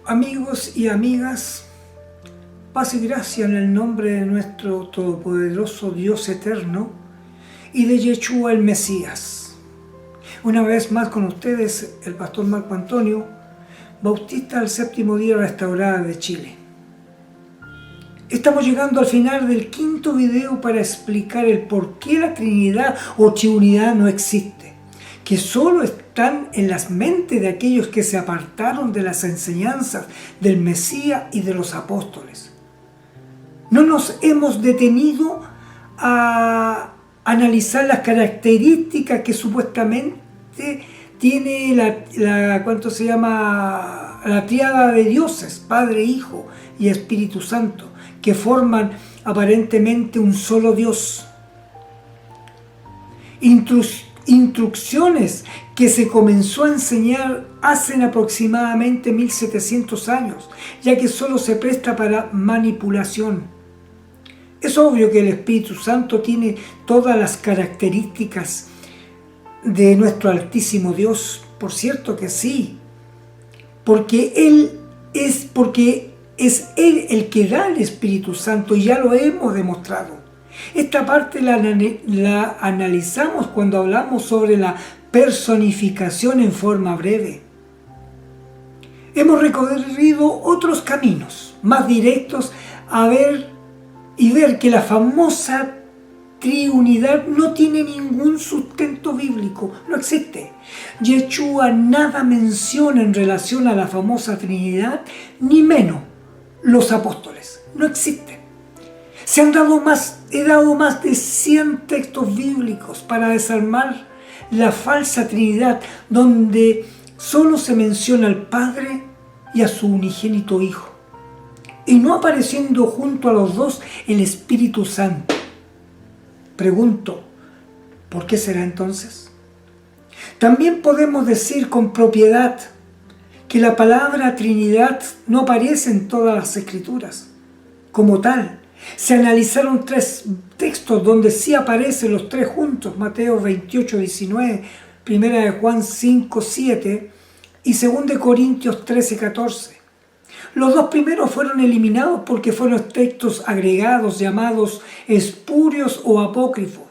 Amigos y amigas, paz y gracia en el nombre de nuestro todopoderoso Dios eterno y de Yeshua el Mesías. Una vez más con ustedes el pastor Marco Antonio, bautista del Séptimo Día Restaurada de Chile. Estamos llegando al final del quinto video para explicar el por qué la Trinidad o Triunidad no existe, que solo están en las mentes de aquellos que se apartaron de las enseñanzas del Mesías y de los apóstoles. No nos hemos detenido a analizar las características que supuestamente tiene la tríada de dioses, Padre, Hijo y Espíritu Santo, que forman aparentemente un solo Dios. Instrucciones que se comenzó a enseñar hace aproximadamente 1700 años, ya que solo se presta para manipulación. Es obvio que el Espíritu Santo tiene todas las características de nuestro Altísimo Dios, por cierto que sí, porque es Él el que da el Espíritu Santo y ya lo hemos demostrado. Esta parte la analizamos cuando hablamos sobre la personificación en forma breve. Hemos recorrido otros caminos más directos a ver que la famosa Triunidad no tiene ningún sustento bíblico, no existe. Yeshua nada menciona en relación a la famosa Trinidad, ni menos los apóstoles, no existen. He dado más de 100 textos bíblicos para desarmar la falsa Trinidad, donde solo se menciona al Padre y a su unigénito Hijo, y no apareciendo junto a los dos el Espíritu Santo. Pregunto, ¿por qué será entonces? También podemos decir con propiedad que la palabra Trinidad no aparece en todas las Escrituras como tal. Se analizaron 3 textos donde sí aparecen los 3 juntos: Mateo 28, 19, 1 de Juan 5, 7 y 2 Corintios 13, 14. Los 2 primeros fueron eliminados porque fueron textos agregados llamados espurios o apócrifo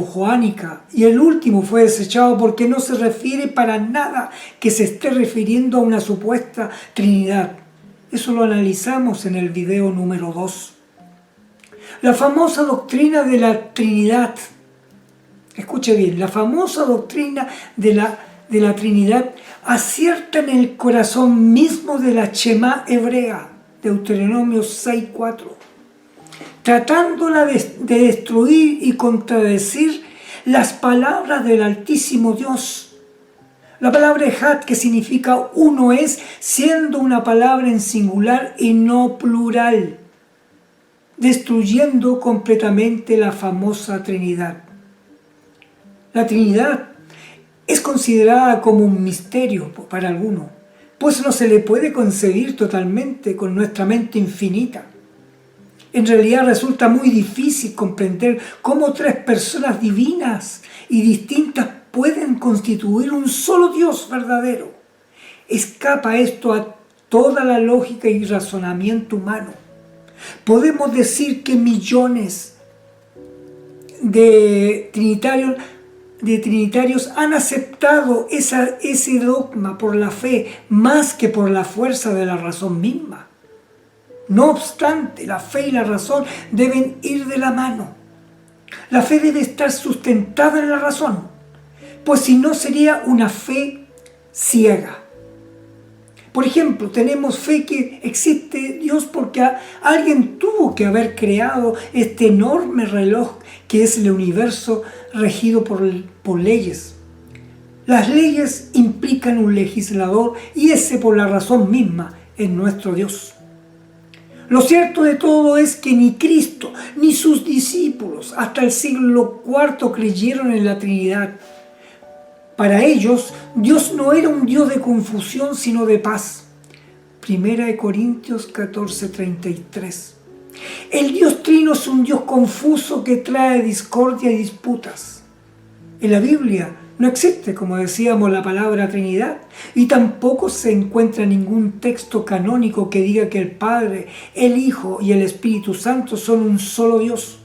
joánica, y el último fue desechado porque no se refiere para nada que se esté refiriendo a una supuesta Trinidad. Eso lo analizamos en el video número 2. La famosa doctrina de la Trinidad, escuche bien, la famosa doctrina de la Trinidad acierta en el corazón mismo de la Shema hebrea, Deuteronomio 6:4, tratándola de destruir y contradecir las palabras del Altísimo Dios. La palabra Ejad, que significa uno, es siendo una palabra en singular y no plural, destruyendo completamente la famosa Trinidad. La Trinidad es considerada como un misterio para algunos, pues no se le puede concebir totalmente con nuestra mente infinita. En realidad resulta muy difícil comprender cómo 3 personas divinas y distintas pueden constituir un solo Dios verdadero. Escapa esto a toda la lógica y razonamiento humano. Podemos decir que millones de trinitarios han aceptado ese dogma por la fe más que por la fuerza de la razón misma. No obstante, la fe y la razón deben ir de la mano. La fe debe estar sustentada en la razón, pues si no sería una fe ciega. Por ejemplo, tenemos fe que existe Dios porque alguien tuvo que haber creado este enorme reloj que es el universo regido por leyes. Las leyes implican un legislador y ese por la razón misma es nuestro Dios. Lo cierto de todo es que ni Cristo ni sus discípulos hasta el siglo IV creyeron en la Trinidad. Para ellos, Dios no era un Dios de confusión, sino de paz. 1 Corintios 14:33. El Dios Trino es un Dios confuso que trae discordia y disputas. En la Biblia no existe, como decíamos, la palabra Trinidad, y tampoco se encuentra ningún texto canónico que diga que el Padre, el Hijo y el Espíritu Santo son un solo Dios.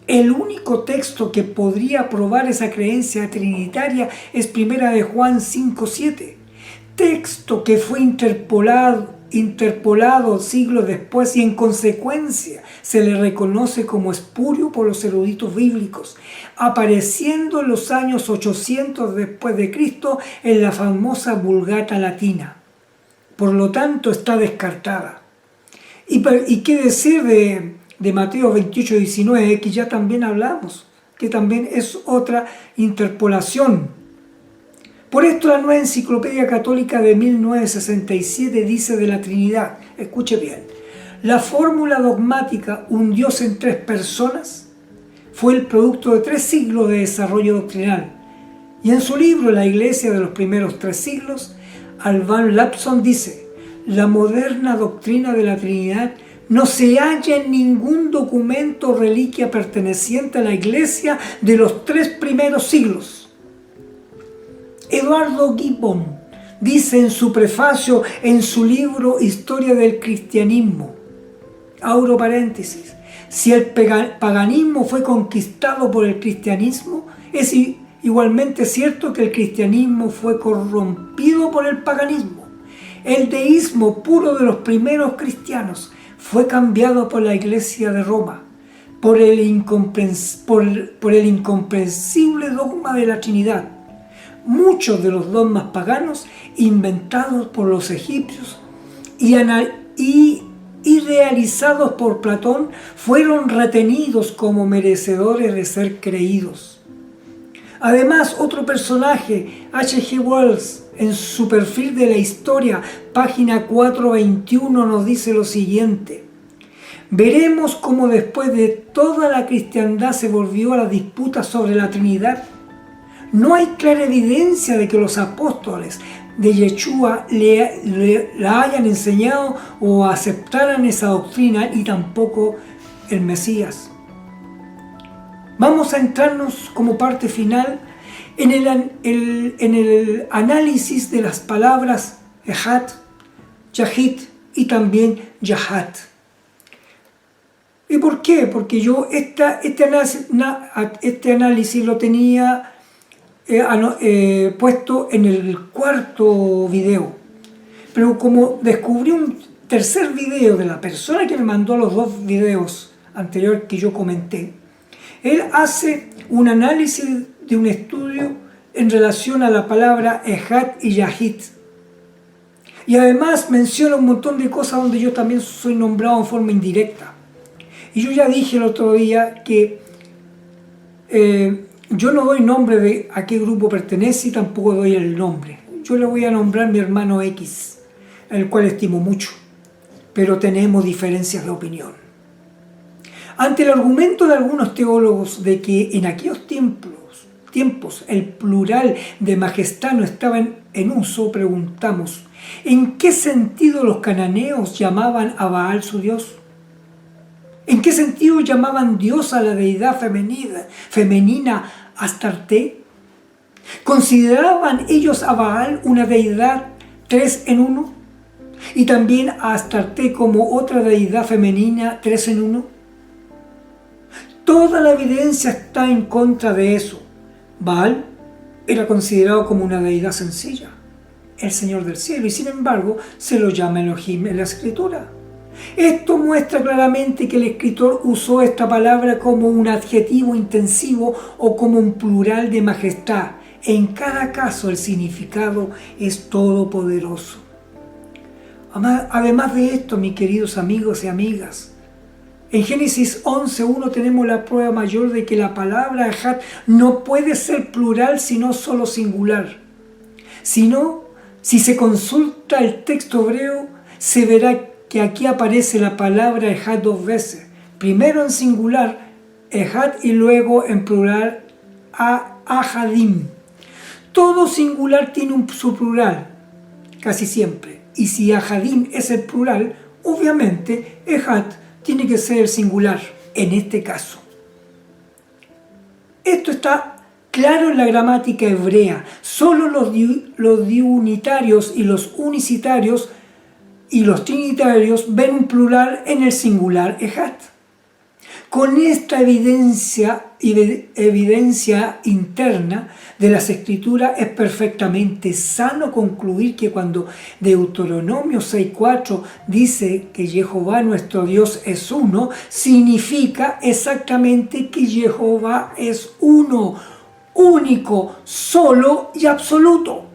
El único texto que podría probar esa creencia trinitaria es 1 de Juan 5:7, texto que fue interpolado siglos después y en consecuencia se le reconoce como espurio por los eruditos bíblicos, apareciendo en los años 800 después de Cristo en la famosa Vulgata latina. Por lo tanto, está descartada. ¿Y qué decir de Mateo 28:19, que ya también hablamos, que también es otra interpolación? Por esto la Nueva Enciclopedia Católica de 1967 dice de la Trinidad, escuche bien, la fórmula dogmática un Dios en tres personas fue el producto de 3 siglos de desarrollo doctrinal. Y en su libro La Iglesia de los primeros 3 siglos, Alvan Lapson dice, la moderna doctrina de la Trinidad no se halla en ningún documento o reliquia perteneciente a la Iglesia de los 3 primeros siglos. Eduardo Gibbon dice en su prefacio en su libro Historia del Cristianismo, abro paréntesis, si el paganismo fue conquistado por el cristianismo, es igualmente cierto que el cristianismo fue corrompido por el paganismo. El deísmo puro de los primeros cristianos fue cambiado por la Iglesia de Roma, por el incomprensible dogma de la Trinidad. Muchos de los dogmas paganos inventados por los egipcios y realizados por Platón fueron retenidos como merecedores de ser creídos. Además, otro personaje, H.G. Wells, en su perfil de la historia, página 421, nos dice lo siguiente: veremos cómo después de toda la cristiandad se volvió a la disputa sobre la Trinidad. No hay clara evidencia de que los apóstoles de Yeshua la hayan enseñado o aceptaran esa doctrina, y tampoco el Mesías. Vamos a entrarnos como parte final en el análisis de las palabras Ejad, Yahid y también Yahat. ¿Y por qué? Porque yo este análisis lo tenía puesto en el 4.º video, pero como descubrí un tercer video de la persona que me mandó los 2 videos anteriores que yo comenté, él hace un análisis de un estudio en relación a la palabra Ejad y Yahid, y además menciona un montón de cosas donde yo también soy nombrado en forma indirecta. Y yo ya dije el otro día que yo no doy nombre de a qué grupo pertenece y tampoco doy el nombre. Yo le voy a nombrar mi hermano X, el cual estimo mucho, pero tenemos diferencias de opinión. Ante el argumento de algunos teólogos de que en aquellos tiempos el plural de majestad no estaba en uso, preguntamos, ¿en qué sentido los cananeos llamaban a Baal su Dios? ¿En qué sentido llamaban Dios a la deidad femenina Astarte? ¿Consideraban ellos a Baal una deidad 3 en 1? ¿Y también a Astarte como otra deidad femenina 3 en 1? Toda la evidencia está en contra de eso. Baal era considerado como una deidad sencilla, el Señor del cielo, y sin embargo se lo llama Elohim en la Escritura. Esto muestra claramente que el escritor usó esta palabra como un adjetivo intensivo o como un plural de majestad. En cada caso el significado es todopoderoso. Además de esto, mis queridos amigos y amigas, en Génesis 11:1 tenemos la prueba mayor de que la palabra Ejad no puede ser plural sino solo singular. Si se consulta el texto hebreo, se verá que aquí aparece la palabra Ejad 2 veces. Primero en singular, Ejad, y luego en plural, Ahadim. Todo singular tiene su plural, casi siempre. Y si Ahadim es el plural, obviamente Ejad tiene que ser el singular, en este caso. Esto está claro en la gramática hebrea. Solo los diunitarios y los unicitarios y los trinitarios ven un plural en el singular Ejad. Con esta evidencia interna de las Escrituras es perfectamente sano concluir que cuando Deuteronomio 6:4 dice que Jehová nuestro Dios es uno, significa exactamente que Jehová es uno, único, solo y absoluto.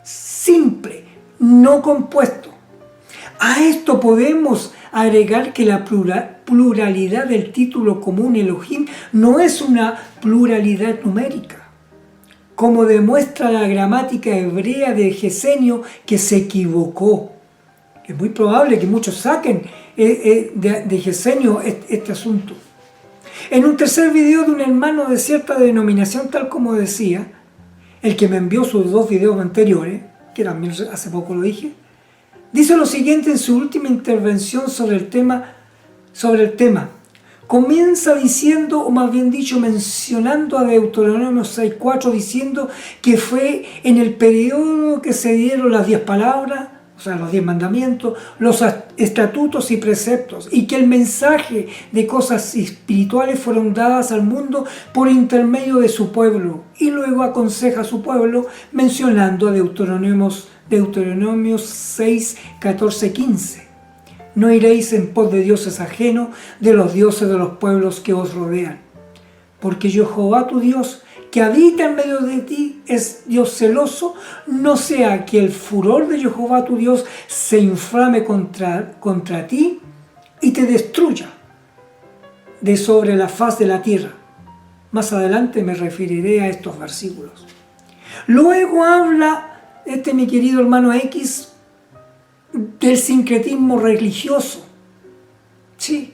Simple, no compuesto. A esto podemos agregar que la pluralidad del título común Elohim no es una pluralidad numérica, como demuestra la gramática hebrea de Gesenio, que se equivocó. Es muy probable que muchos saquen de Gesenio este asunto. En un tercer video de un hermano de cierta denominación, tal como decía, el que me envió sus 2 videos anteriores, que también hace poco lo dije, dice lo siguiente en su última intervención sobre el tema. Comienza diciendo, o más bien dicho, mencionando a Deuteronomio 6:4, diciendo que fue en el periodo que se dieron las 10 palabras, o sea, los 10 mandamientos, los estatutos y preceptos, y que el mensaje de cosas espirituales fueron dadas al mundo por intermedio de su pueblo. Y luego aconseja a su pueblo mencionando a Deuteronomio 6, 14, 15. No iréis en pos de dioses ajenos, de los dioses de los pueblos que os rodean. Porque Jehová tu Dios, que habita en medio de ti, es Dios celoso, no sea que el furor de Jehová tu Dios se inflame contra ti y te destruya de sobre la faz de la tierra. Más adelante me referiré a estos versículos. Luego habla mi querido hermano X del sincretismo religioso, ¿sí?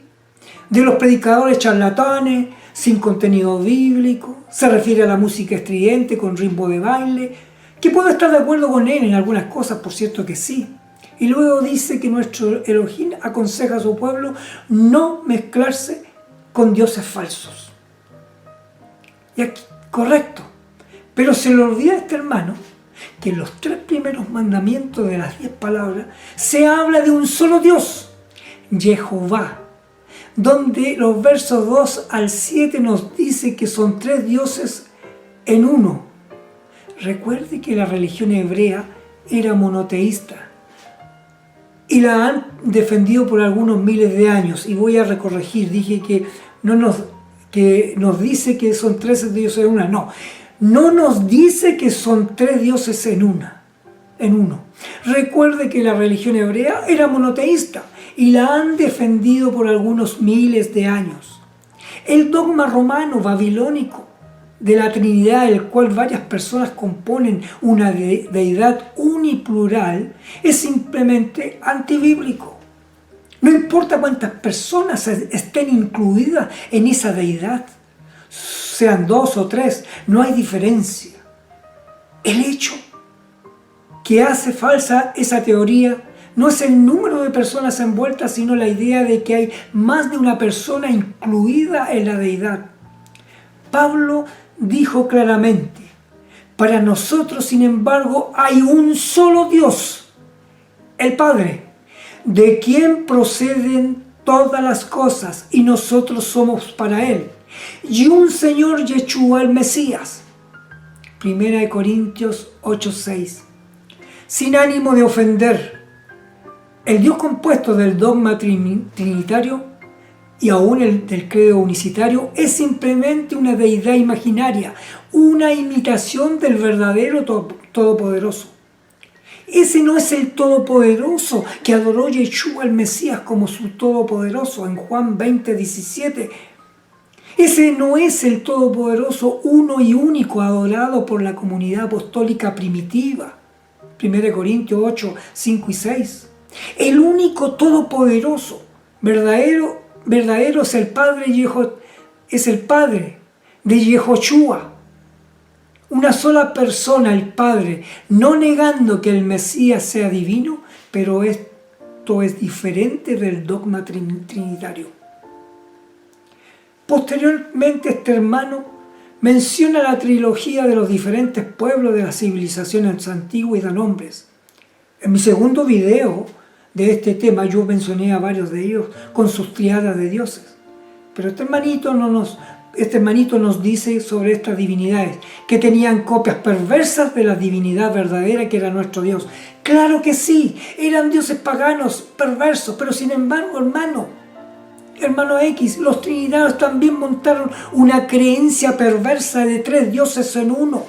De los predicadores charlatanes, sin contenido bíblico. Se refiere a la música estridente con ritmo de baile, que puedo estar de acuerdo con él en algunas cosas, por cierto que sí. Y luego dice que nuestro Elohim aconseja a su pueblo no mezclarse con dioses falsos. Y aquí, correcto. Pero se le olvida a este hermano que en los 3 primeros mandamientos de las 10 palabras se habla de un solo Dios, Jehová, donde los versos 2 al 7 nos dice que son 3 dioses en uno. Recuerde que la religión hebrea era monoteísta y la han defendido por algunos miles de años. Y voy a recorregir, dije que nos dice que son 3 dioses en una. No nos dice que son 3 dioses en uno. Recuerde que la religión hebrea era monoteísta y la han defendido por algunos miles de años. El dogma romano babilónico de la Trinidad, el cual varias personas componen una deidad uniplural, es simplemente antibíblico. No importa cuántas personas estén incluidas en esa deidad, sean 2 o 3, no hay diferencia. El hecho que hace falsa esa teoría no es el número de personas envueltas, sino la idea de que hay más de una persona incluida en la deidad. Pablo dijo claramente: para nosotros, sin embargo, hay un solo Dios, el Padre, de quien proceden todas las cosas, y nosotros somos para Él, y un Señor, Yeshua el Mesías. 1 Corintios 8:6. Sin ánimo de ofender, el Dios compuesto del dogma trinitario y aún el del credo unicitario es simplemente una deidad imaginaria, una imitación del verdadero todopoderoso. Ese no es el Todopoderoso que adoró Yeshua el Mesías como su Todopoderoso en Juan 20:17. Ese no es el Todopoderoso uno y único adorado por la comunidad apostólica primitiva. 1 Corintios 8, 5 y 6. El único Todopoderoso, verdadero es el Padre de Yehoshua. Una sola persona, el Padre, no negando que el Mesías sea divino, pero esto es diferente del dogma trinitario. Posteriormente, este hermano menciona la trilogía de los diferentes pueblos de las civilizaciones antiguas y da nombres. En mi segundo video de este tema yo mencioné a varios de ellos con sus triadas de dioses. Pero este hermanito nos dice sobre estas divinidades, que tenían copias perversas de la divinidad verdadera que era nuestro Dios. Claro que sí, eran dioses paganos, perversos, pero sin embargo, hermano X, los trinitarios también montaron una creencia perversa de 3 dioses en uno,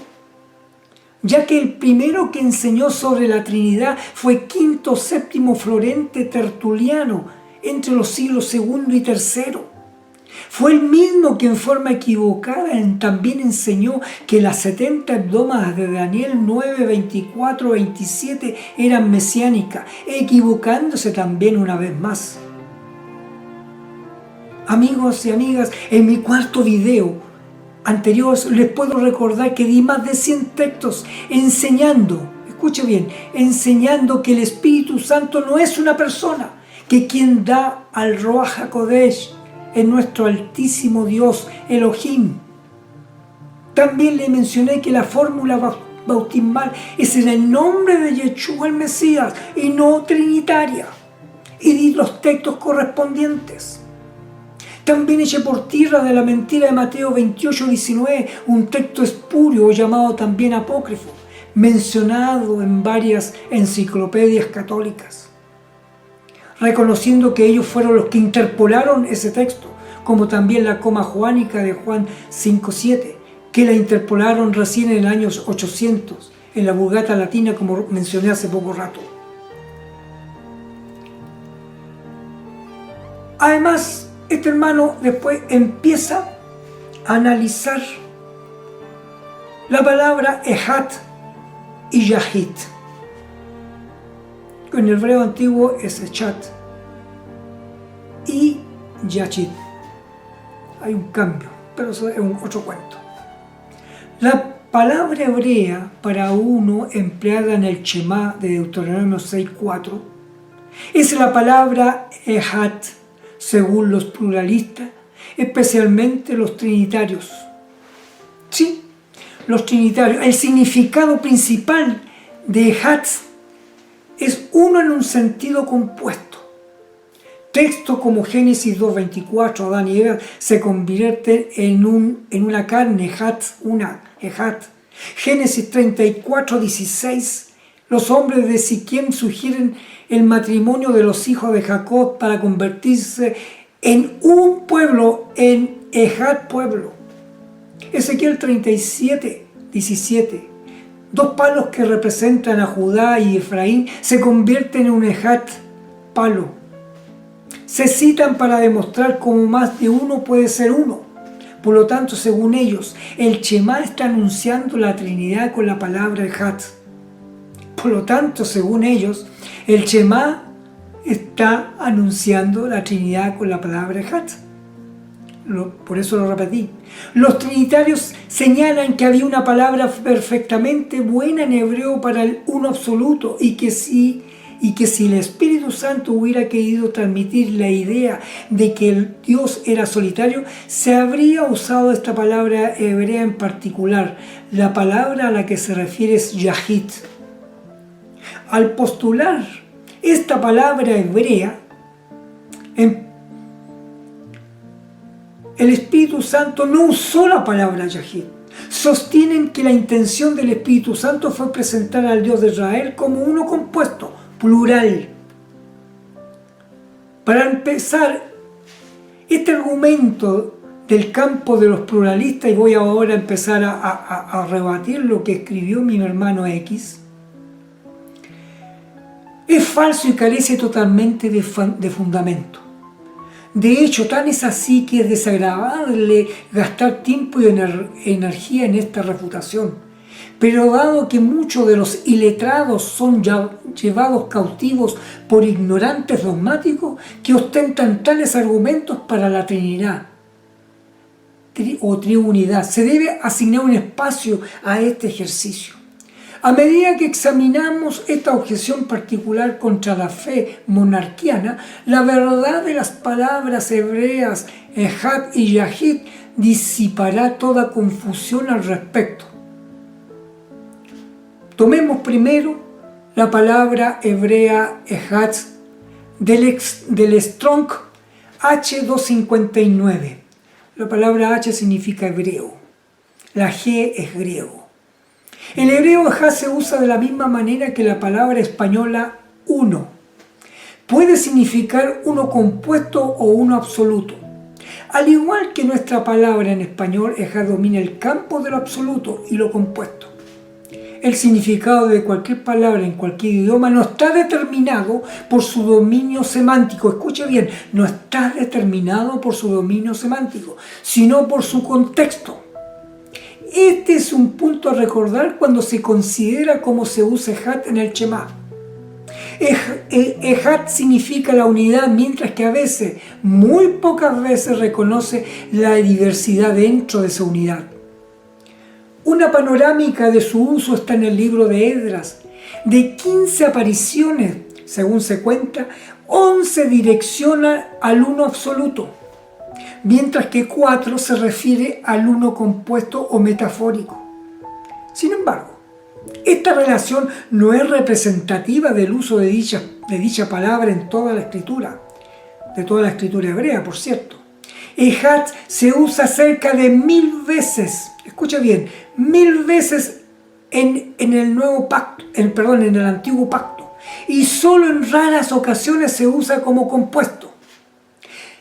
ya que el primero que enseñó sobre la Trinidad fue Quinto VII Florente Tertuliano entre los siglos II y III. Fue el mismo que en forma equivocada también enseñó que las 70 hebdomadas de Daniel 9, 24, 27 eran mesiánicas, equivocándose también una vez más. Amigos y amigas, en mi cuarto video anterior les puedo recordar que di más de 100 textos enseñando, escuche bien, enseñando que el Espíritu Santo no es una persona, que quien da al Ruach HaKodesh es nuestro altísimo Dios Elohim. También le mencioné que la fórmula bautismal es en el nombre de Yeshua el Mesías y no trinitaria, y di los textos correspondientes. También eché por tierra de la mentira de Mateo 28, 19, un texto espurio llamado también apócrifo, mencionado en varias enciclopedias católicas, reconociendo que ellos fueron los que interpolaron ese texto, como también la coma joánica de Juan 5:7, que la interpolaron recién en el año 800, en la Vulgata Latina, como mencioné hace poco rato. Además, este hermano después empieza a analizar la palabra Ejat y Yahid. En el hebreo antiguo es Echat y Yachid. Hay un cambio, pero eso es otro cuento. La palabra hebrea para uno empleada en el Shema de Deuteronomio 6:4 es la palabra Ejat, según los pluralistas, especialmente los trinitarios. Sí, los trinitarios. El significado principal de Ejat es uno en un sentido compuesto. Textos como Génesis 2:24, Adán y Eva se convierten en una carne, Ejat. Génesis 34:16, los hombres de Siquem sugieren el matrimonio de los hijos de Jacob para convertirse en un pueblo, en Ejat pueblo. Ezequiel 37:17, 2 palos que representan a Judá y Efraín se convierten en un Ejat palo. Se citan para demostrar cómo más de uno puede ser uno. Por lo tanto, según ellos, el Shema está anunciando la Trinidad con la palabra Ejat. Por lo tanto, según ellos, el Shema está anunciando la Trinidad con la palabra Ejat. Por eso lo repetí. Los trinitarios señalan que había una palabra perfectamente buena en hebreo para el uno absoluto y que si el Espíritu Santo hubiera querido transmitir la idea de que el Dios era solitario, se habría usado esta palabra hebrea en particular. La palabra a la que se refiere es Yahid. Al postular esta palabra hebrea, el Espíritu Santo no usó la palabra Yahid. Sostienen que la intención del Espíritu Santo fue presentar al Dios de Israel como uno compuesto, plural. Para empezar, este argumento del campo de los pluralistas, y voy ahora a empezar a rebatir lo que escribió mi hermano X, Es falso y carece totalmente de fundamento. De hecho, tan es así que es desagradable gastar tiempo y energía en esta refutación. Pero dado que muchos de los iletrados son llevados cautivos por ignorantes dogmáticos que ostentan tales argumentos para la Trinidad o triunidad, se debe asignar un espacio a este ejercicio. A medida que examinamos esta objeción particular contra la fe monarquiana, la verdad de las palabras hebreas Ejad y Yahid disipará toda confusión al respecto. Tomemos primero la palabra hebrea Ejad del Strong H259. La palabra H significa hebreo, la G es griego. El hebreo Ejad se usa de la misma manera que la palabra española uno. Puede significar uno compuesto o uno absoluto. Al igual que nuestra palabra en español, Ejad domina el campo de lo absoluto y lo compuesto. El significado de cualquier palabra en cualquier idioma no está determinado por su dominio semántico. Escuche bien, no está determinado por su dominio semántico, sino por su contexto. Este es un punto a recordar cuando se considera cómo se usa Ejad en el Shema. Ejad significa la unidad, mientras que a veces, muy pocas veces, reconoce la diversidad dentro de esa unidad. Una panorámica de su uso está en el libro de Esdras. De 15 apariciones, según se cuenta, 11 direccionan al uno absoluto, mientras que 4 se refiere al uno compuesto o metafórico. Sin embargo, esta relación no es representativa del uso de dicha palabra en toda la escritura, de toda la escritura hebrea, por cierto. Ejad se usa cerca de 1000 veces, escucha bien, 1000 veces en el nuevo pacto, en el antiguo pacto, y solo en raras ocasiones se usa como compuesto.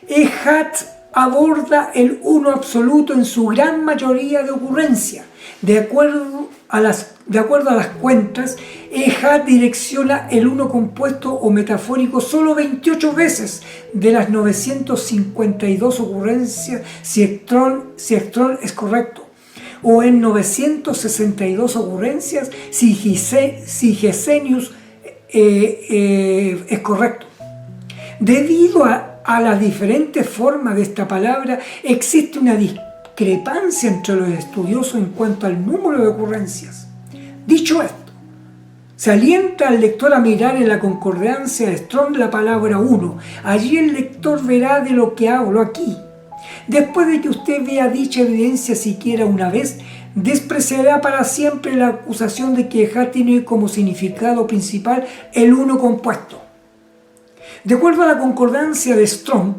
Ejad aborda el uno absoluto en su gran mayoría de ocurrencias. De acuerdo a las cuentas, Ejad direcciona el uno compuesto o metafórico solo 28 veces de las 952 ocurrencias, si Strong es correcto, o en 962 ocurrencias si Gesenius es correcto. Debido a las diferentes formas de esta palabra, existe una discrepancia entre los estudiosos en cuanto al número de ocurrencias. Dicho esto, se alienta al lector a mirar en la concordancia de Strong la palabra uno. Allí el lector verá de lo que hablo aquí. Después de que usted vea dicha evidencia siquiera una vez, despreciará para siempre la acusación de que Ejad tiene como significado principal el uno compuesto. De acuerdo a la concordancia de Strong,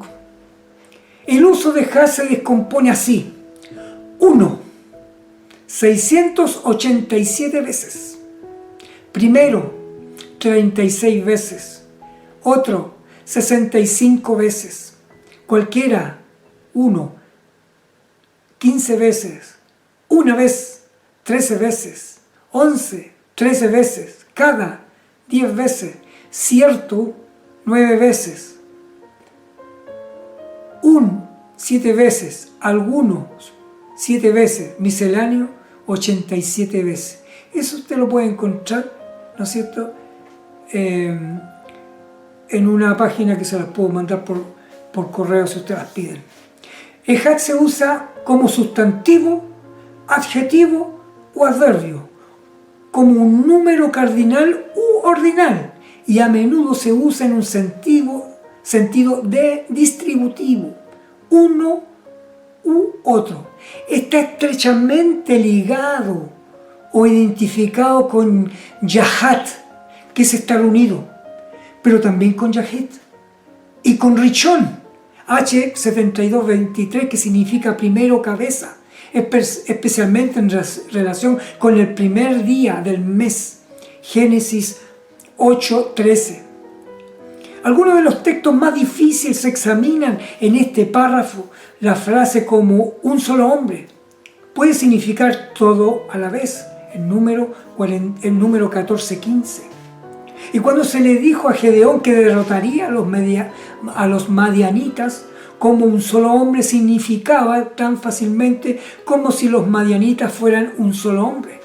el uso de Ejad se descompone así: 1, 687 veces. Primero, 36 veces. Otro, 65 veces. Cualquiera, 1, 15 veces. Una vez, 13 veces. 11, 13 veces. Cada, 10 veces. Cierto, 9 veces. 7 veces. Algunos, 7 veces. Misceláneo, 87 veces. Eso usted lo puede encontrar, ¿no es cierto?, en una página que se las puedo mandar por correo si ustedes las piden. Ejad se usa como sustantivo, adjetivo o adverbio, como un número cardinal u ordinal, y a menudo se usa en un sentido de distributivo, uno u otro. Está estrechamente ligado o identificado con Yahad, que es estar unido, pero también con Yahid, y con Rishon, H7223, que significa primero cabeza, especialmente en relación con el primer día del mes, Génesis 8:13. Algunos de los textos más difíciles se examinan en este párrafo. La frase como un solo hombre puede significar todo a la vez, el número 14:15. Y cuando se le dijo a Gedeón que derrotaría a los madianitas como un solo hombre, significaba tan fácilmente como si los madianitas fueran un solo hombre.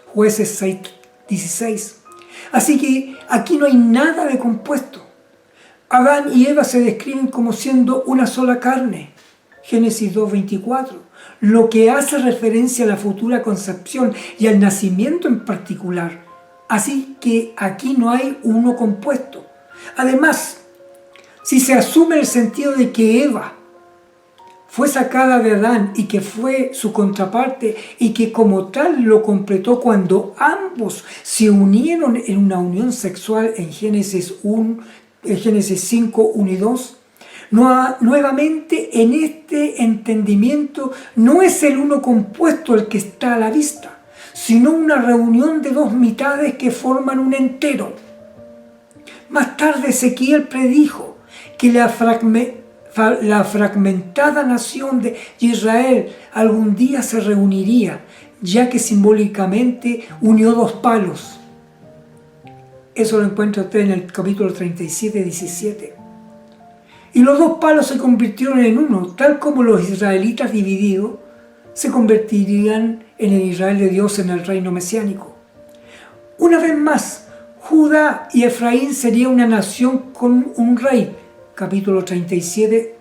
Jueces 6:16. Así que aquí no hay nada de compuesto. Adán y Eva se describen como siendo una sola carne. Génesis 2:24. Lo que hace referencia a la futura concepción y al nacimiento en particular. Así que aquí no hay uno compuesto. Además, si se asume el sentido de que Eva fue sacada de Adán y que fue su contraparte y que como tal lo completó cuando ambos se unieron en una unión sexual en Génesis 5, 1 y 2, nuevamente en este entendimiento no es el uno compuesto el que está a la vista, sino una reunión de dos mitades que forman un entero. Más tarde Ezequiel predijo que la fragmentada nación de Israel algún día se reuniría, ya que simbólicamente unió dos palos. Eso lo encuentra usted en el capítulo 37, 17. Y los dos palos se convirtieron en uno, tal como los israelitas divididos se convertirían en el Israel de Dios en el reino mesiánico. Una vez más, Judá y Efraín sería una nación con un rey, capítulo 37,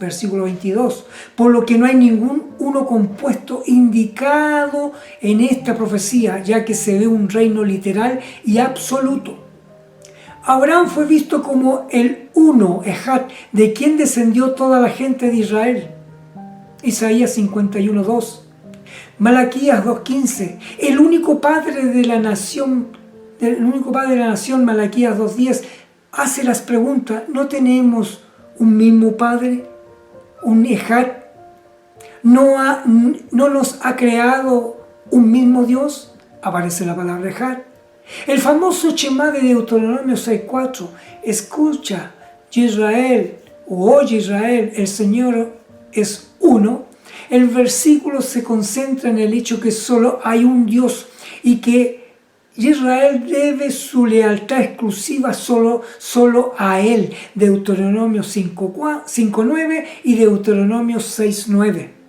versículo 22, por lo que no hay ningún uno compuesto indicado en esta profecía, ya que se ve un reino literal y absoluto. Abraham fue visto como el uno, Ejad, de quien descendió toda la gente de Israel. Isaías 51:2. Malaquías 2:15. El único padre de la nación, Malaquías 2:10, hace las preguntas: ¿no tenemos un mismo padre? ¿Un Ejad? ¿No nos ha creado un mismo Dios? Aparece la palabra Ejad. El famoso Shemá de Deuteronomio 6:4. Escucha, Israel, o oye Israel, el Señor es uno. El versículo se concentra en el hecho que solo hay un Dios y que Israel debe su lealtad exclusiva solo a Él. Deuteronomio 5:9 y Deuteronomio 6:9.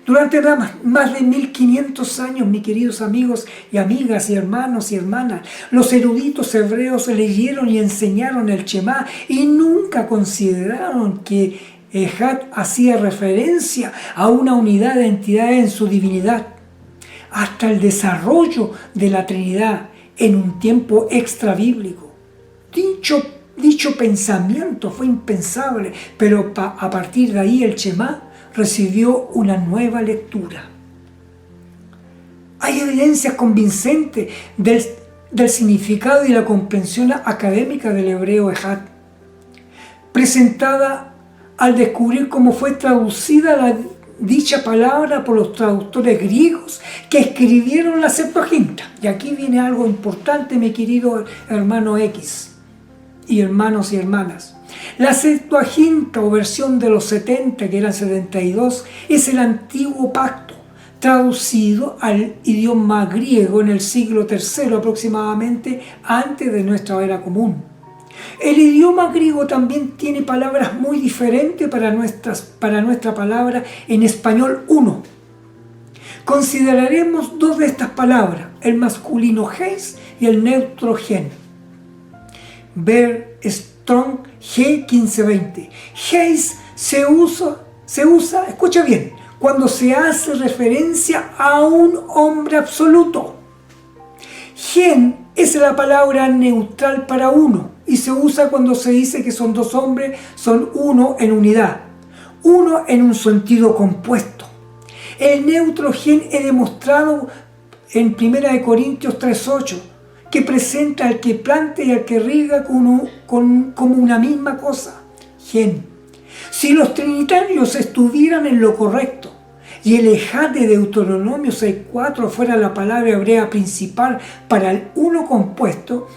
Durante más de 1500 años, mis queridos amigos y amigas y hermanos y hermanas, los eruditos hebreos leyeron y enseñaron el Shemá y nunca consideraron que Ejad hacía referencia a una unidad de entidades en su divinidad. Hasta el desarrollo de la Trinidad en un tiempo extrabíblico. Dicho pensamiento fue impensable, pero a partir de ahí el Shemá recibió una nueva lectura. Hay evidencias convincentes del significado y la comprensión académica del hebreo Ejad, presentada al descubrir cómo fue traducida dicha palabra por los traductores griegos que escribieron la Septuaginta. Y aquí viene algo importante, mi querido hermano X y hermanos y hermanas. La Septuaginta, o versión de los 70, que eran 72, es el antiguo pacto, traducido al idioma griego en el siglo III aproximadamente, antes de nuestra era común. El idioma griego también tiene palabras muy diferentes para nuestra palabra en español uno. Consideraremos dos de estas palabras, el masculino heis y el neutro gen. Ver Strong G1520. Heis se usa, escucha bien, cuando se hace referencia a un hombre absoluto. Gen es la palabra neutral para uno y se usa cuando se dice que son dos hombres, son uno en unidad, uno en un sentido compuesto. El neutro gen es demostrado en 1 Corintios 3:8, que presenta al que planta y al que riega como una misma cosa, gen. Si los trinitarios estuvieran en lo correcto y el Ejad de Deuteronomio 6:4 fuera la palabra hebrea principal para el uno compuesto,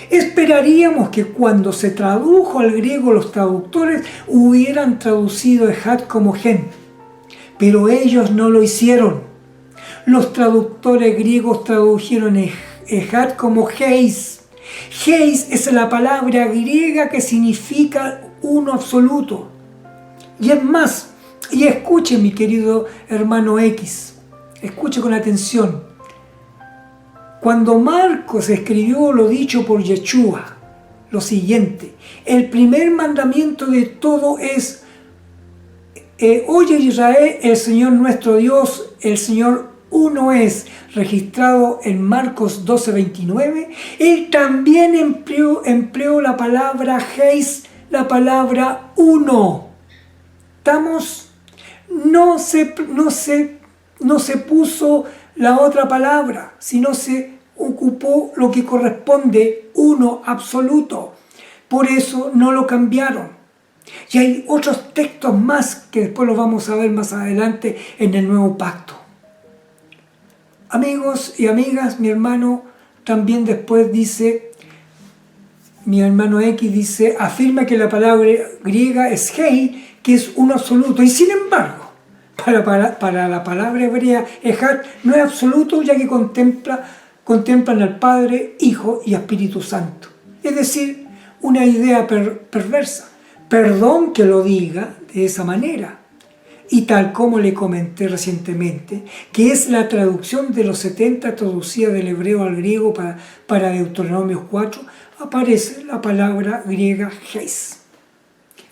esperaríamos que cuando se tradujo al griego los traductores hubieran traducido Ejad como gen, pero ellos no lo hicieron. Los traductores griegos tradujeron Ejad como heis, Heis es la palabra griega que significa uno absoluto. Y es más, y escuche mi querido hermano X, escuche con atención. Cuando Marcos escribió lo dicho por Yeshua, lo siguiente: el primer mandamiento de todo es: oye Israel, el Señor nuestro Dios, el Señor uno es, registrado en Marcos 12:29. Él también empleó la palabra Heis, la palabra uno. ¿Estamos? No se puso la otra palabra, sino se ocupó lo que corresponde, uno absoluto. Por eso no lo cambiaron. Y hay otros textos más que después los vamos a ver más adelante en el Nuevo Pacto. Amigos y amigas, mi hermano también después dice, mi hermano X dice, afirma que la palabra griega es hei, que es uno absoluto. Y sin embargo, para la palabra hebrea, ejat, no es absoluto, ya que contemplan al Padre, Hijo y Espíritu Santo. Es decir, una idea perversa. Perdón que lo diga de esa manera. Y tal como le comenté recientemente, que es la traducción de los 70 traducida del hebreo al griego para Deuteronomio 4, aparece la palabra griega heis.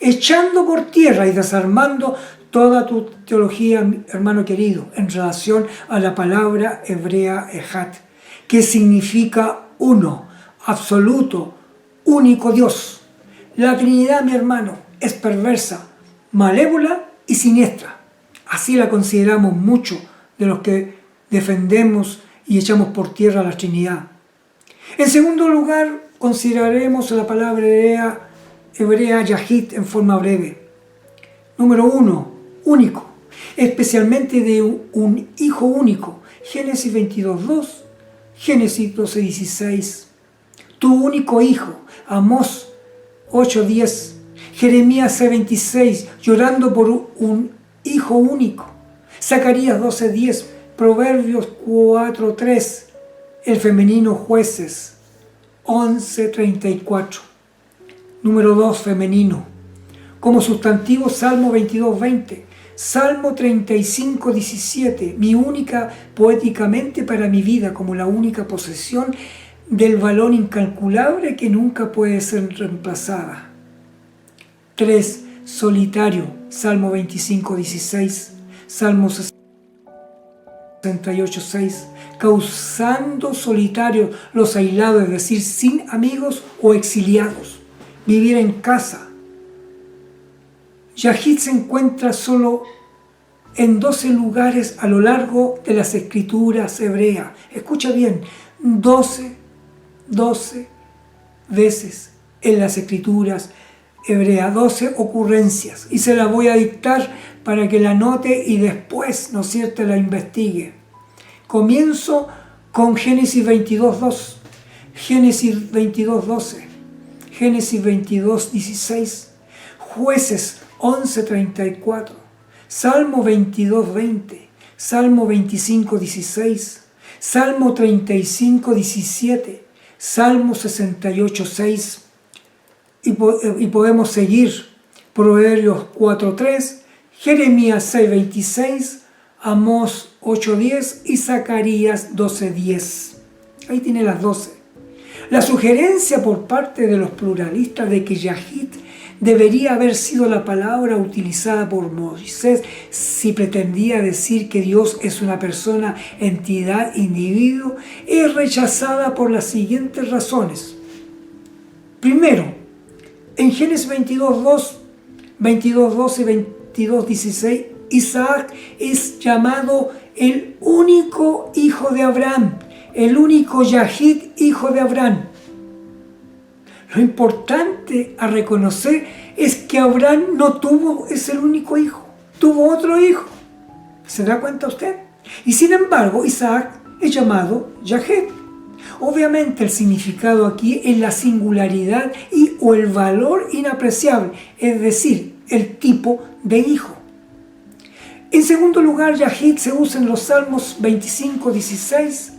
Echando por tierra y desarmando toda tu teología, hermano querido, en relación a la palabra hebrea ejat, que significa uno, absoluto, único Dios. La Trinidad, mi hermano, es perversa, malévola y siniestra. Así la consideramos muchos de los que defendemos y echamos por tierra la Trinidad. En segundo lugar, consideraremos la palabra hebrea yahid en forma breve. Número 1, único, especialmente de un hijo único. Génesis 22:2, Génesis 12:16. Tu único hijo. Amós 8:10. Jeremías 6:26, llorando por un hijo único. Zacarías 12:10, Proverbios 4:3, el femenino Jueces 11:34. Número 2, femenino. Como sustantivo, Salmo 22:20, Salmo 35:17, mi única poéticamente para mi vida, como la única posesión del valor incalculable que nunca puede ser reemplazada. 3. Solitario, Salmo 25:16, Salmo 68:6, causando solitarios los aislados, es decir, sin amigos o exiliados, vivir en casa. Yahid se encuentra solo en 12 lugares a lo largo de las escrituras hebreas. Escucha bien, 12 veces en las escrituras hebrea, 12 ocurrencias, y se la voy a dictar para que la note y después, ¿no es cierto?, la investigue. Comienzo con Génesis 22:2, Génesis 22:12, Génesis 22:16, Jueces 11:34, Salmo 22:20, Salmo 25:16, Salmo 35:17, Salmo 68:6, y podemos seguir Proverbios 4:3, Jeremías 6:26, Amós 8:10 y Zacarías 12:10. Ahí tiene las 12. La sugerencia por parte de los pluralistas de que Yahid debería haber sido la palabra utilizada por Moisés si pretendía decir que Dios es una persona, entidad, individuo, es rechazada por las siguientes razones. Primero, en Génesis 22:2, 22:12 y 22:16, Isaac es llamado el único hijo de Abraham, el único Yahid, hijo de Abraham. Lo importante a reconocer es que Abraham no tuvo ese único hijo, tuvo otro hijo. ¿Se da cuenta usted? Y sin embargo, Isaac es llamado Yahid. Obviamente el significado aquí es la singularidad o el valor inapreciable, es decir, el tipo de hijo. En segundo lugar, Yahid se usa en los Salmos 25:16,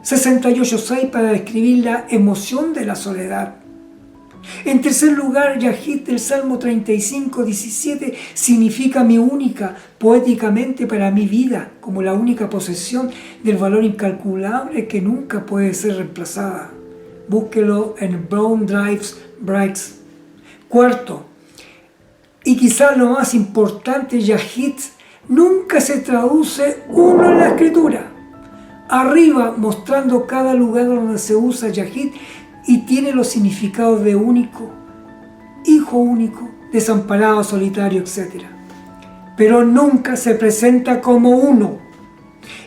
68:6 para describir la emoción de la soledad. En tercer lugar, Yahid del Salmo 35:17 significa mi única, poéticamente para mi vida, como la única posesión del valor incalculable que nunca puede ser reemplazada. Búsquelo en Brown Drives Breaks. Cuarto, y quizás lo más importante, Yahid nunca se traduce uno en la escritura. Arriba, mostrando cada lugar donde se usa Yahid, y tiene los significados de único, hijo único, desamparado, solitario, etc. Pero nunca se presenta como uno.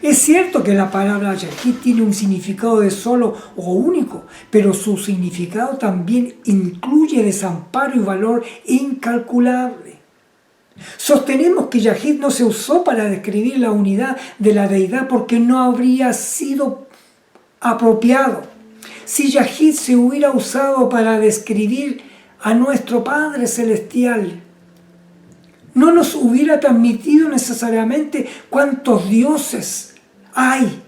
Es cierto que la palabra Yahid tiene un significado de solo o único, pero su significado también incluye desamparo y valor incalculable. Sostenemos que Yahid no se usó para describir la unidad de la deidad porque no habría sido apropiado. Si Yahid se hubiera usado para describir a nuestro Padre Celestial, no nos hubiera transmitido necesariamente cuántos dioses hay,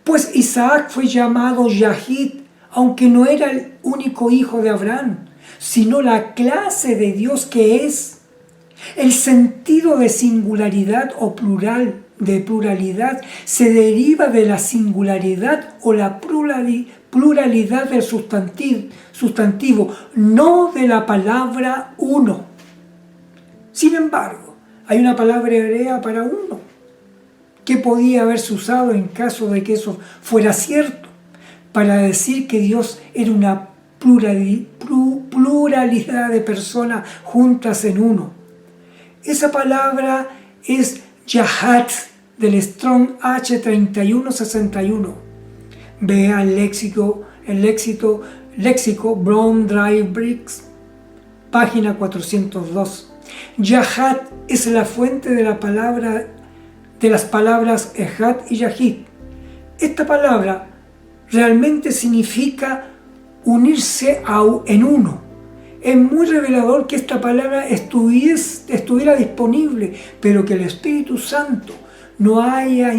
pues Isaac fue llamado Yahid, aunque no era el único hijo de Abraham, sino la clase de Dios que es. El sentido de singularidad o de pluralidad se deriva de la singularidad o la pluralidad del sustantivo, no de la palabra uno. Sin embargo, hay una palabra hebrea para uno, que podía haberse usado en caso de que eso fuera cierto, para decir que Dios era una pluralidad de personas juntas en uno. Esa palabra es Yahad, del Strong H3161. Vea el léxico Brown Drive Bricks, página 402. Yahad es la fuente de las palabras Ehad y Yahid. Esta palabra realmente significa unirse en uno. Es muy revelador que esta palabra estuviera disponible, pero que el Espíritu Santo no haya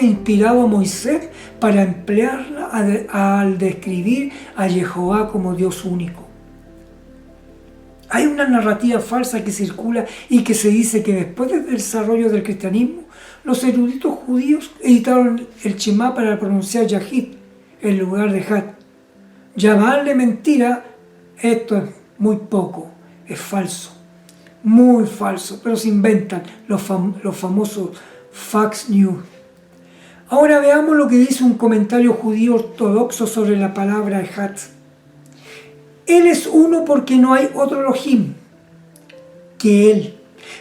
inspirado a Moisés para emplearla al describir a Jehová como Dios único. Hay una narrativa falsa que circula y que se dice que después del desarrollo del cristianismo, los eruditos judíos editaron el Shema para pronunciar Yahid en lugar de Had. Llamarle mentira, esto es muy poco, es falso, muy falso, pero se inventan los famosos Fox News. Ahora veamos lo que dice un comentario judío ortodoxo sobre la palabra Ehad. Él es uno porque no hay otro Elohim que Él,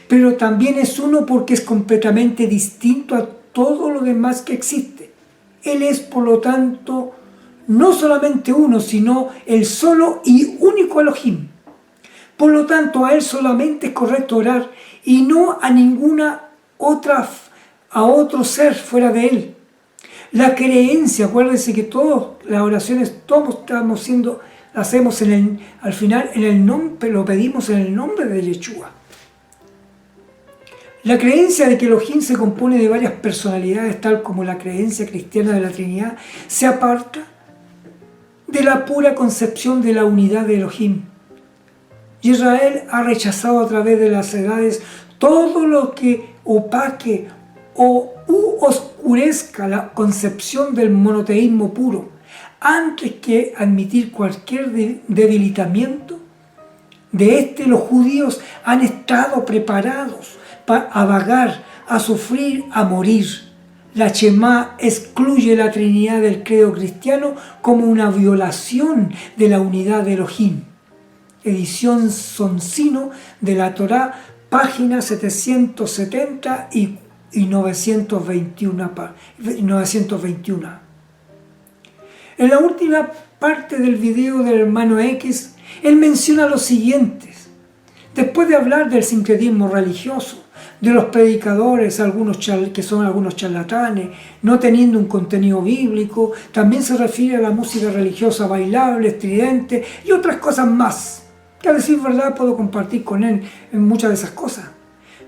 pero también es uno porque es completamente distinto a todo lo demás que existe. Él es, por lo tanto, no solamente uno, sino el solo y único Elohim. Por lo tanto, a Él solamente es correcto orar y no a otro ser fuera de Él. La creencia, acuérdense que todas las oraciones, hacemos al final en el nombre, lo pedimos en el nombre de Yeshua. La creencia de que Elohim se compone de varias personalidades, tal como la creencia cristiana de la Trinidad, se aparta de la pura concepción de la unidad de Elohim. Israel ha rechazado a través de las edades todo lo que opaque o oscurezca la concepción del monoteísmo puro. Antes que admitir cualquier debilitamiento de los judíos han estado preparados a vagar, a sufrir, a morir. La Shema excluye la Trinidad del credo cristiano como una violación de la unidad de Elohim. Edición Soncino de la Torá, páginas 770 y 921. En la última parte del video del hermano X, él menciona lo siguiente. Después de hablar del sincretismo religioso, de los predicadores, que son algunos charlatanes, no teniendo un contenido bíblico, también se refiere a la música religiosa bailable, estridente y otras cosas más, que a decir verdad puedo compartir con él en muchas de esas cosas.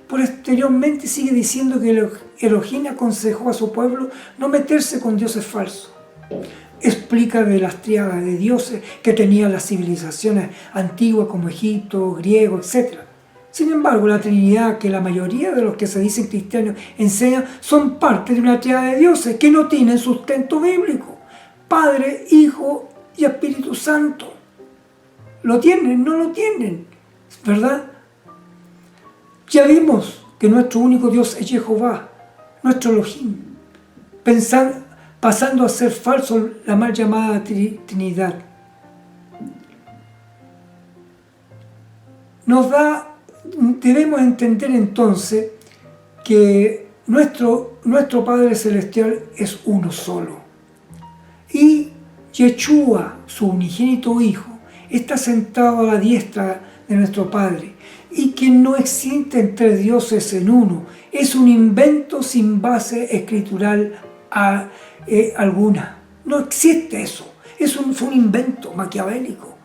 Posteriormente sigue diciendo que Elohim aconsejó a su pueblo no meterse con dioses falsos. Explica de las tríadas de dioses que tenían las civilizaciones antiguas como Egipto, griego, etc. Sin embargo, la Trinidad, que la mayoría de los que se dicen cristianos enseñan, son parte de una tríada de dioses que no tienen sustento bíblico. Padre, Hijo y Espíritu Santo. ¿Lo tienen? No lo tienen, ¿verdad? Ya vimos que nuestro único Dios es Jehová, nuestro Elohim, pasando a ser falso la mal llamada Trinidad. Debemos entender entonces que nuestro Padre Celestial es uno solo. Y Yeshua, su unigénito Hijo, está sentado a la diestra de nuestro Padre, y que no existen tres dioses en uno. Es un invento sin base escritural alguna. No existe eso. Fue un invento maquiavélico.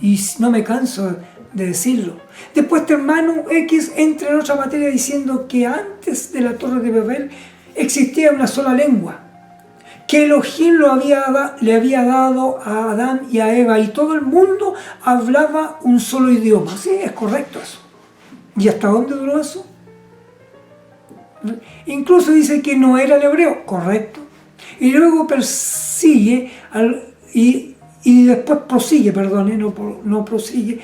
Y no me canso de decirlo. Después este hermano X entra en otra materia diciendo que antes de la Torre de Babel existía una sola lengua, que Elohim le había dado a Adán y a Eva, y todo el mundo hablaba un solo idioma. Sí, es correcto eso. ¿Y hasta dónde duró eso? Incluso dice que no era el hebreo, correcto. Y luego persigue, y después prosigue, no prosigue.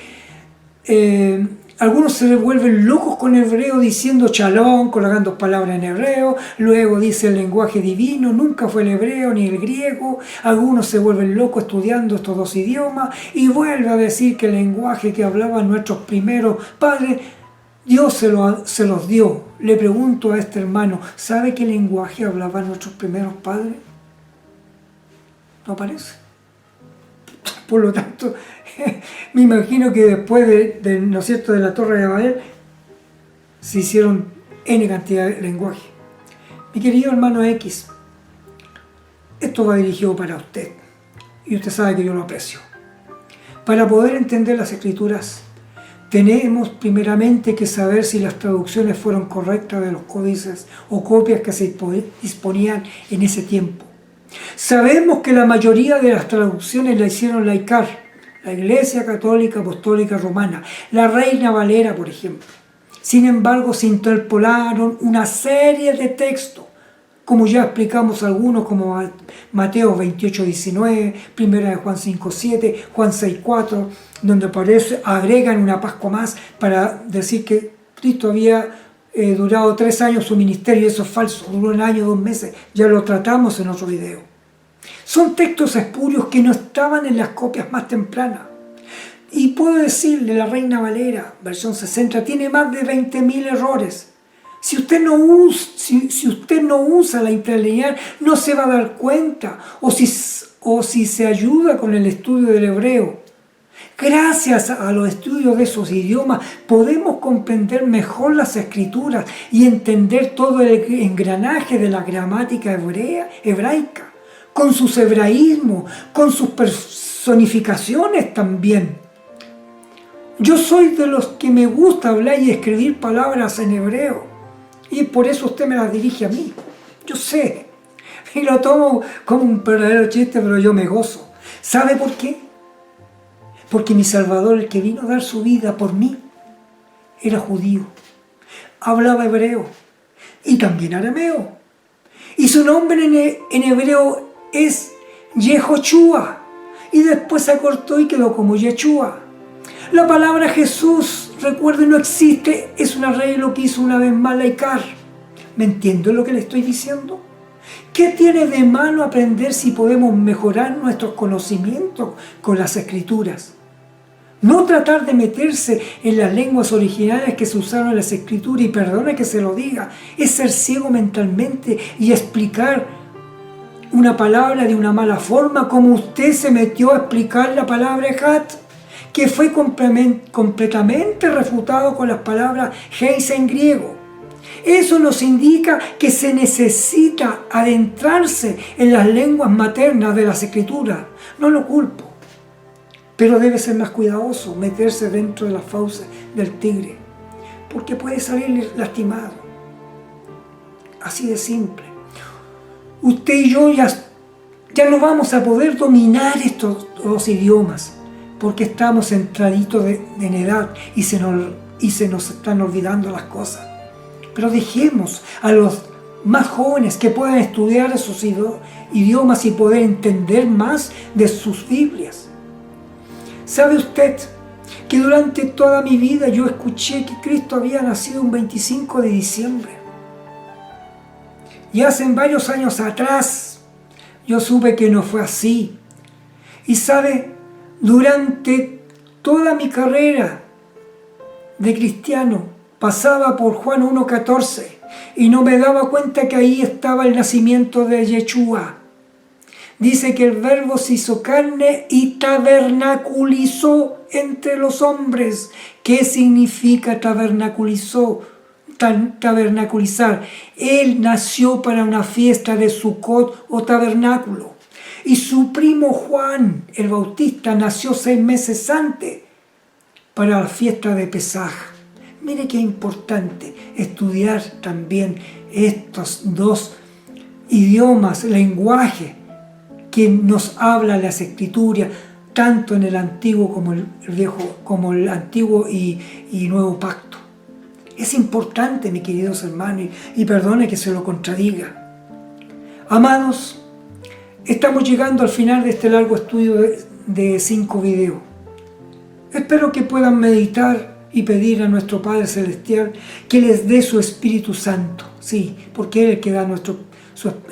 Algunos se vuelven locos con el hebreo diciendo shalom, colocando palabras en hebreo. Luego dice el lenguaje divino, nunca fue el hebreo ni el griego. Algunos se vuelven locos estudiando estos dos idiomas y vuelve a decir que el lenguaje que hablaban nuestros primeros padres, Dios se los dio. Le pregunto a este hermano, ¿sabe qué lenguaje hablaban nuestros primeros padres? No parece. Por lo tanto, me imagino que después ¿no es cierto?, de la Torre de Babel, se hicieron N cantidad de lenguaje. Mi querido hermano X, esto va dirigido para usted, y usted sabe que yo lo aprecio. Para poder entender las Escrituras, tenemos primeramente que saber si las traducciones fueron correctas de los códices o copias que se disponían en ese tiempo. Sabemos que la mayoría de las traducciones la hicieron la ICAR, la Iglesia Católica Apostólica Romana, la Reina Valera, por ejemplo. Sin embargo, se interpolaron una serie de textos, como ya explicamos algunos, como Mateo 28:19, 1 de Juan 5:7, Juan 6:4, donde agregan una Pascua más para decir que Cristo había durado 3 años su ministerio, y eso es falso, duró 1 año, 2 meses, ya lo tratamos en otro video. Son textos espurios que no estaban en las copias más tempranas. Y puedo decirle, la Reina Valera, versión 60, tiene más de 20.000 errores. Si usted no usa la interlineal, no se va a dar cuenta, o si se ayuda con el estudio del hebreo. Gracias a los estudios de esos idiomas podemos comprender mejor las Escrituras y entender todo el engranaje de la gramática hebraica, con sus hebraísmos, con sus personificaciones también. Yo soy de los que me gusta hablar y escribir palabras en hebreo, y por eso usted me las dirige a mí. Yo sé, y lo tomo como un verdadero chiste, pero yo me gozo. ¿Sabe por qué? Porque mi Salvador, el que vino a dar su vida por mí, era judío, hablaba hebreo y también arameo. Y su nombre en hebreo es Yehoshua, y después se acortó y quedó como Yeshua. La palabra Jesús, recuerden, no existe, es un arreglo que hizo una vez más la ICAR. ¿Me entiendo lo que le estoy diciendo? ¿Qué tiene de malo aprender si podemos mejorar nuestros conocimientos con las Escrituras? No tratar de meterse en las lenguas originales que se usaron en las Escrituras, y perdone que se lo diga, es ser ciego mentalmente y explicar una palabra de una mala forma, como usted se metió a explicar la palabra Hat, que fue completamente refutado con las palabras Heis en griego. Eso nos indica que se necesita adentrarse en las lenguas maternas de las Escrituras. No lo culpo, pero debe ser más cuidadoso meterse dentro de las fauces del tigre, porque puede salir lastimado. Así de simple. Usted y yo ya Ya no vamos a poder dominar estos dos idiomas porque estamos centraditos en edad y se nos están olvidando las cosas. Pero dejemos a los más jóvenes que puedan estudiar esos idiomas y poder entender más de sus Biblias. ¿Sabe usted que durante toda mi vida yo escuché que Cristo había nacido un 25 de diciembre? Y hace varios años atrás yo supe que no fue así. Y sabe, durante toda mi carrera de cristiano pasaba por Juan 1:14 y no me daba cuenta que ahí estaba el nacimiento de Yeshua. Dice que el Verbo se hizo carne y tabernaculizó entre los hombres. ¿Qué significa tabernaculizar? Él nació para una fiesta de Sucot o tabernáculo. Y su primo Juan el Bautista nació 6 meses antes para la fiesta de Pesaj. Mire qué importante estudiar también estos dos idiomas, lenguaje que nos habla las Escrituras, tanto en el Antiguo como el Viejo, como el Antiguo y Nuevo Pacto. Es importante, mis queridos hermanos, y perdone que se lo contradiga. Amados, estamos llegando al final de este largo estudio de 5 videos. Espero que puedan meditar y pedir a nuestro Padre Celestial que les dé su Espíritu Santo. Sí, porque Él es el que da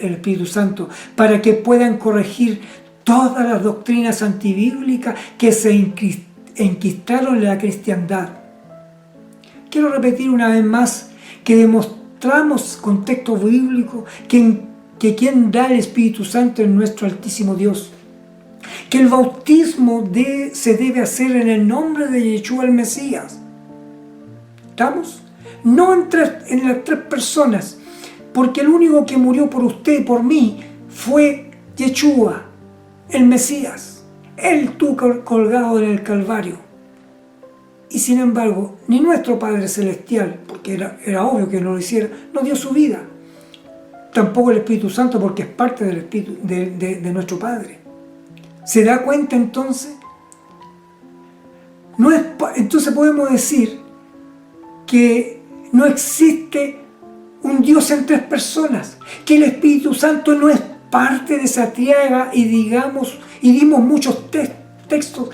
el Espíritu Santo, para que puedan corregir todas las doctrinas antibíblicas que se enquistaron en la cristiandad. Quiero repetir una vez más que demostramos con texto bíblico que quien da el Espíritu Santo es nuestro Altísimo Dios. Que el bautismo se debe hacer en el nombre de Yeshua el Mesías. ¿Estamos? No en las 3 personas, porque el único que murió por usted y por mí fue Yeshua, el Mesías. Él estuvo colgado en el Calvario. Y sin embargo, ni nuestro Padre Celestial, porque era obvio que no lo hiciera, nos dio su vida. Tampoco el Espíritu Santo, porque es parte del Espíritu de nuestro Padre. ¿Se da cuenta entonces? Entonces podemos decir que no existe un Dios en 3 personas, que el Espíritu Santo no es parte de esa triada y dimos muchos textos,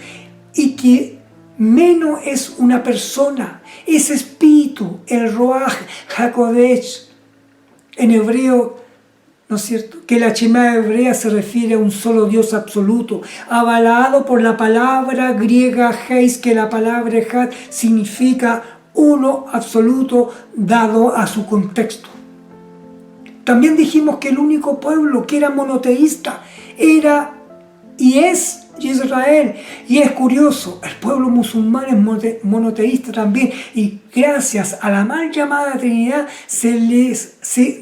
y que menos es una persona, es espíritu, el Ruach HaKodesh, en hebreo, ¿no es cierto? Que la Shema hebrea se refiere a un solo Dios absoluto, avalado por la palabra griega Heis, que la palabra Ejad significa uno absoluto dado a su contexto. También dijimos que el único pueblo que era monoteísta era y es Israel. Y es curioso, el pueblo musulmán es monoteísta también, y gracias a la mal llamada Trinidad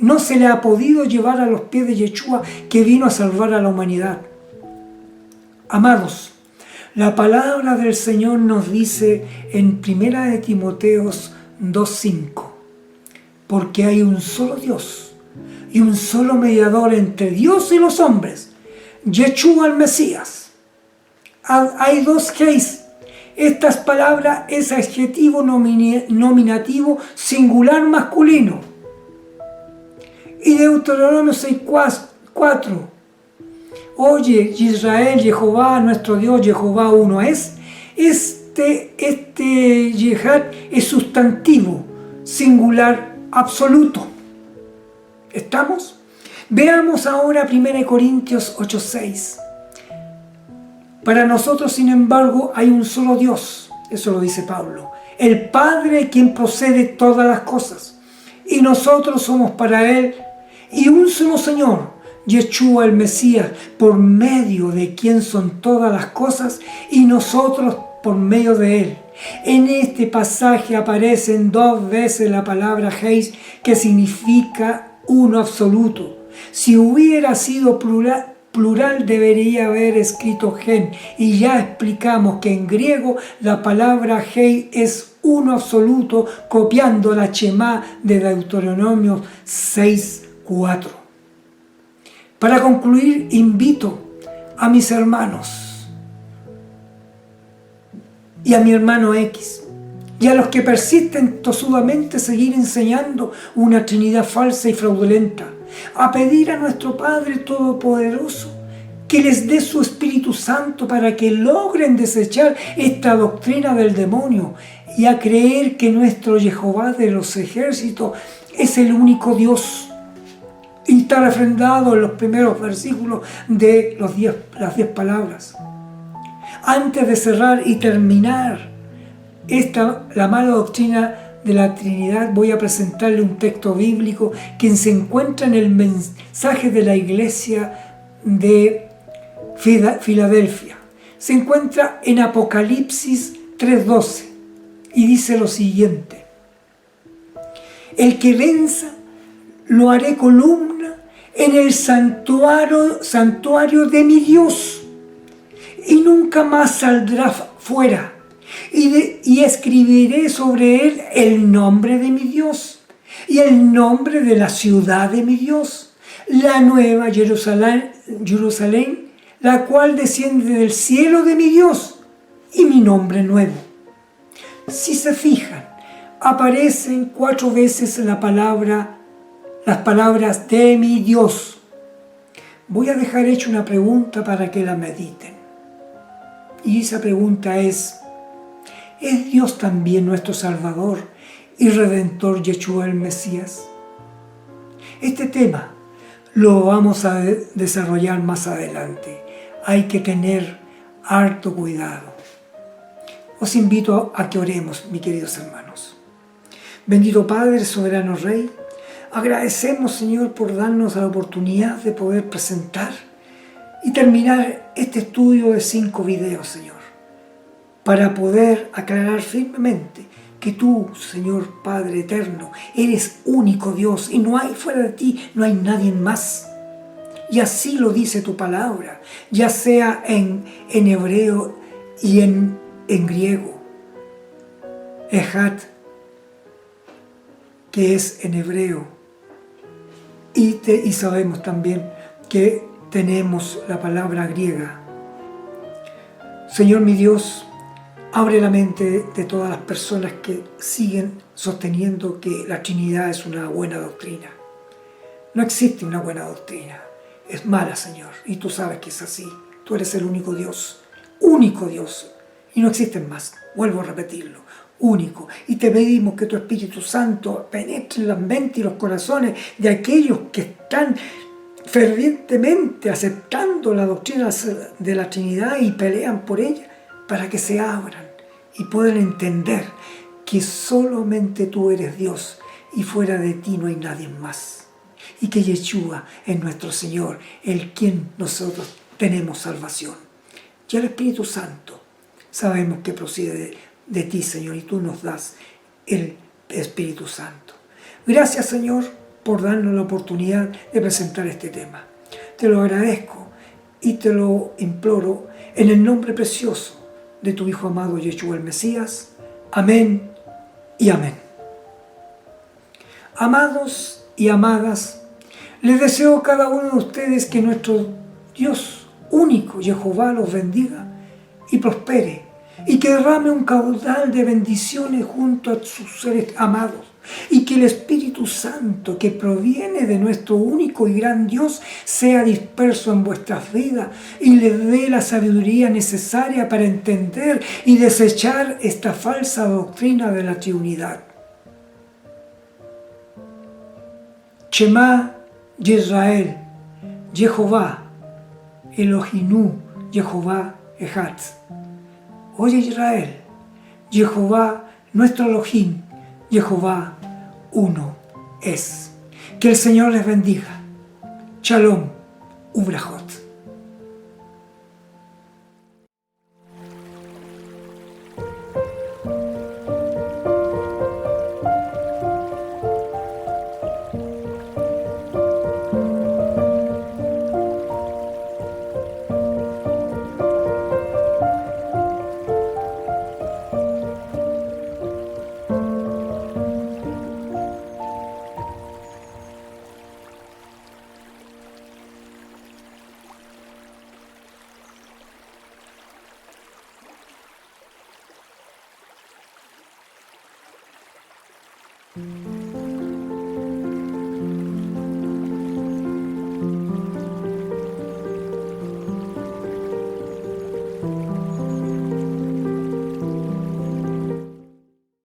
no se le ha podido llevar a los pies de Yeshua, que vino a salvar a la humanidad. Amados, la palabra del Señor nos dice en 1 de Timoteo 2:5, porque hay un solo Dios y un solo mediador entre Dios y los hombres, Yeshua el Mesías. Hay 2 case. Estas palabras es adjetivo nominativo singular masculino. Y Deuteronomio 6:4. Oye, Israel, Jehová, nuestro Dios, Jehová uno es. Este Yehad es sustantivo, singular, absoluto. ¿Estamos? Veamos ahora 1 Corintios 8:6. Para nosotros, sin embargo, hay un solo Dios, eso lo dice Pablo, el Padre, quien procede todas las cosas, y nosotros somos para Él, y un solo Señor, Yeshua el Mesías, por medio de quien son todas las cosas, y nosotros por medio de Él. En este pasaje aparecen 2 veces la palabra Heis, que significa uno absoluto. Si hubiera sido plural debería haber escrito gen, y ya explicamos que en griego la palabra hei es uno absoluto, copiando la Shema de Deuteronomio 6:4. Para concluir, invito a mis hermanos y a mi hermano X y a los que persisten tosudamente seguir enseñando una Trinidad falsa y fraudulenta, a pedir a nuestro Padre Todopoderoso que les dé su Espíritu Santo para que logren desechar esta doctrina del demonio y a creer que nuestro Jehová de los ejércitos es el único Dios. Y está refrendado en los primeros versículos de las 10 palabras. Antes de cerrar y terminar la mala doctrina de la Trinidad, voy a presentarle un texto bíblico que se encuentra en el mensaje de la iglesia de Filadelfia. Se encuentra en Apocalipsis 3:12 y dice lo siguiente: el que venza lo haré columna en el santuario de mi Dios, y nunca más saldrá fuera, y escribiré sobre él el nombre de mi Dios y el nombre de la ciudad de mi Dios, la nueva Jerusalén, la cual desciende del cielo de mi Dios, y mi nombre nuevo. Si se fijan, aparecen 4 veces las palabras de mi Dios. Voy a dejar hecha una pregunta para que la mediten. Y esa pregunta ¿es Dios también nuestro Salvador y Redentor Yeshua el Mesías? Este tema lo vamos a desarrollar más adelante. Hay que tener harto cuidado. Os invito a que oremos, mis queridos hermanos. Bendito Padre, soberano Rey, agradecemos, Señor, por darnos la oportunidad de poder presentar y terminar este estudio de 5 videos, Señor, para poder aclarar firmemente que tú, Señor Padre eterno, eres único Dios y no hay fuera de ti, no hay nadie más. Y así lo dice tu palabra, ya sea en hebreo y en griego. Ejat, que es en hebreo. Y sabemos también que tenemos la palabra griega. Señor mi Dios, abre la mente de todas las personas que siguen sosteniendo que la Trinidad es una buena doctrina. No existe una buena doctrina. Es mala, Señor, y tú sabes que es así. Tú eres el único Dios, y no existen más. Vuelvo a repetirlo, único. Y te pedimos que tu Espíritu Santo penetre en las mentes y los corazones de aquellos que están fervientemente aceptando la doctrina de la Trinidad y pelean por ella, para que se abran y puedan entender que solamente tú eres Dios y fuera de ti no hay nadie más. Y que Yeshua es nuestro Señor, el quien nosotros tenemos salvación. Y el Espíritu Santo sabemos que procede de ti, Señor, y tú nos das el Espíritu Santo. Gracias, Señor, por darnos la oportunidad de presentar este tema. Te lo agradezco y te lo imploro en el nombre precioso de tu Hijo amado Yeshua el Mesías. Amén y amén. Amados y amadas, les deseo a cada uno de ustedes que nuestro Dios único, Jehová, los bendiga y prospere, y que derrame un caudal de bendiciones junto a sus seres amados, y que el Espíritu Santo que proviene de nuestro único y gran Dios sea disperso en vuestras vidas y les dé la sabiduría necesaria para entender y desechar esta falsa doctrina de la Trinidad. Shema Yisrael, Jehová, Elohinu, Jehová Echad. Oye Israel, Jehová, nuestro Elohim, Jehová, uno es. Que el Señor les bendiga. Shalom, Ubrajot.